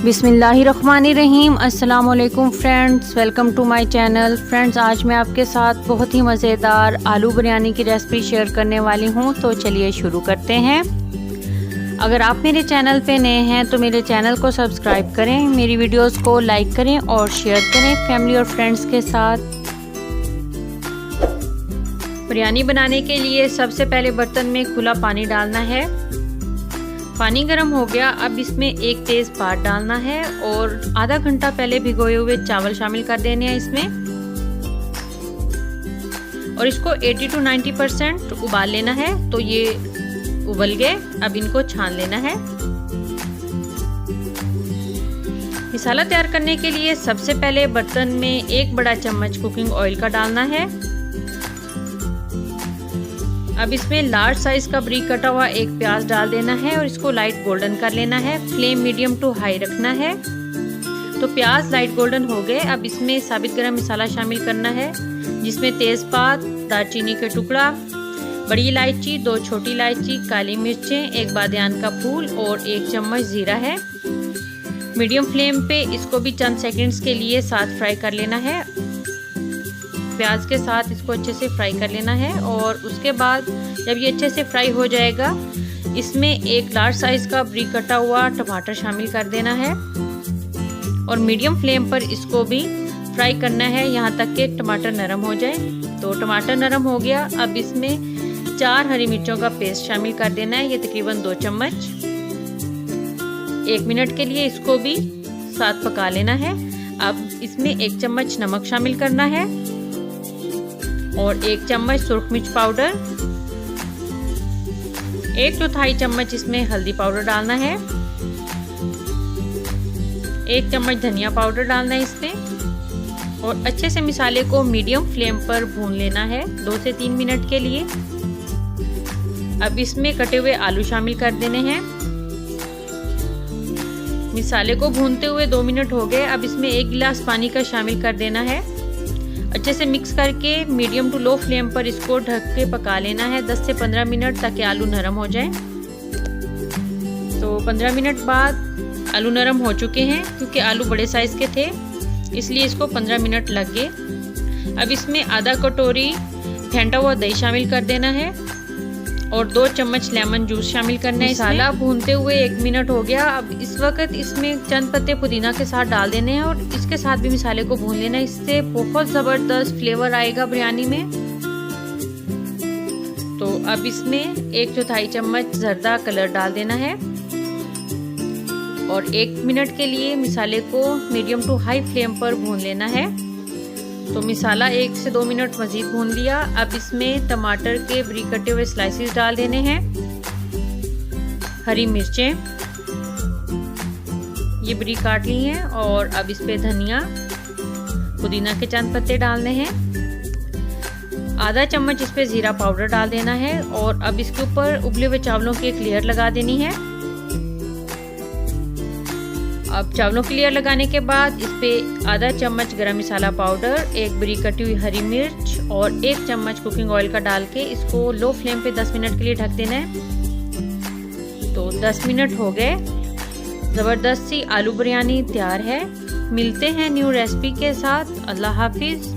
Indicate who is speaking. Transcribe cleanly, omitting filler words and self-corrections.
Speaker 1: बिस्मिल्लाहिर्रहमानिर्रहीम। अस्सलाम वालेकुम friends, welcome to my channel. Friends, आज मैं आपके साथ बहुत ही मज़ेदार आलू बिरयानी की रेसिपी शेयर करने वाली हूं, तो चलिए शुरू करते हैं। अगर आप मेरे चैनल पे नए हैं तो मेरे चैनल को सब्सक्राइब करें, मेरी वीडियोस को लाइक करें और शेयर करें फैमिली और फ्रेंड्स के साथ। बिरयानी बनाने के लिए सबसे पहले बर्तन में खुला पानी डालना है। पानी गर्म हो गया, अब इसमें एक तेज पात डालना है और आधा घंटा पहले भिगोए हुए चावल शामिल कर देने हैं इसमें, और इसको 80 to 90% उबाल लेना है। तो ये उबल गए, अब इनको छान लेना है। मसाला तैयार करने के लिए सबसे पहले बर्तन में 1 बड़ा चम्मच कुकिंग ऑयल का डालना है। अब इसमें लार्ज साइज का बारीक कटा हुआ एक प्याज डाल देना है और इसको लाइट गोल्डन कर लेना है। फ्लेम मीडियम टू हाई रखना है। तो प्याज लाइट गोल्डन हो गए, अब इसमें साबित गरम मसाला शामिल करना है, जिसमें तेज़पात, दालचीनी के टुकड़ा, बड़ी इलायची, 2 छोटी इलायची, काली मिर्चें, 1 बादियान का फूल और 1 चम्मच जीरा है। मीडियम फ्लेम पे इसको भी चंद सेकंड्स के लिए साथ फ्राई कर लेना है। प्याज के साथ इसको अच्छे से फ्राई कर लेना है और उसके बाद जब ये अच्छे से फ्राई हो जाएगा, इसमें एक लार्ज साइज का बारीक कटा हुआ टमाटर शामिल कर देना है और मीडियम फ्लेम पर इसको भी फ्राई करना है यहाँ तक कि टमाटर नरम हो जाए। तो टमाटर नरम हो गया, अब इसमें 4 हरी मिर्चों का पेस्ट शामिल कर देना है, ये तकरीबन 2 चम्मच। 1 मिनट के लिए इसको भी साथ पका लेना है। अब इसमें 1 चम्मच नमक शामिल करना है और 1 चम्मच सुरख मिर्च पाउडर, 1 चौथाई चम्मच इसमें हल्दी पाउडर डालना है, 1 चम्मच धनिया पाउडर डालना है इसमें, और अच्छे से मसाले को मीडियम फ्लेम पर भून लेना है 2 से 3 मिनट के लिए। अब इसमें कटे हुए आलू शामिल कर देने हैं। मसाले को भूनते हुए 2 मिनट हो गए, अब इसमें 1 गिलास पानी का शामिल कर देना है। अच्छे से मिक्स करके मीडियम टू लो फ्लेम पर इसको ढक के पका लेना है 10 से 15 मिनट, ताकि आलू नरम हो जाए। तो 15 मिनट बाद आलू नरम हो चुके हैं, क्योंकि आलू बड़े साइज के थे इसलिए इसको 15 मिनट लग गए। अब इसमें आधा कटोरी फेंटा हुआ दही शामिल कर देना है और 2 चम्मच लेमन जूस शामिल करना है। मसाला भूनते हुए 1 मिनट हो गया, अब इस वक्त इसमें चंद पत्ते पुदीना के साथ डाल देने हैं और इसके साथ भी मसाले को भून लेना है। इससे बहुत ज़बरदस्त फ्लेवर आएगा बिरयानी में। तो अब इसमें 1 चौथाई चम्मच जर्दा कलर डाल देना है और 1 मिनट के लिए मसाले को मीडियम टू हाई फ्लेम पर भून लेना है। तो मसाला 1 से 2 मिनट मज़ीद भून लिया। अब इसमें टमाटर के बारीक कटे हुए स्लाइसेस डाल देने हैं, हरी मिर्चें ये बारीक काट ली हैं, और अब इस पे धनिया, पुदीना के चंद पत्ते डालने हैं। आधा चम्मच इस पे जीरा पाउडर डाल देना है और अब इसके ऊपर उबले हुए चावलों की एक लेयर लगा देनी है। अब चावलों की लेयर लगाने के बाद इस पे आधा चम्मच गरम मसाला पाउडर, 1 बारीक कटी हुई हरी मिर्च और 1 चम्मच कुकिंग ऑयल का डाल के इसको लो फ्लेम पे 10 मिनट के लिए ढक देना है। तो 10 मिनट हो गए, ज़बरदस्त सी आलू बिरयानी तैयार है। मिलते हैं न्यू रेसिपी के साथ। अल्लाह हाफिज़।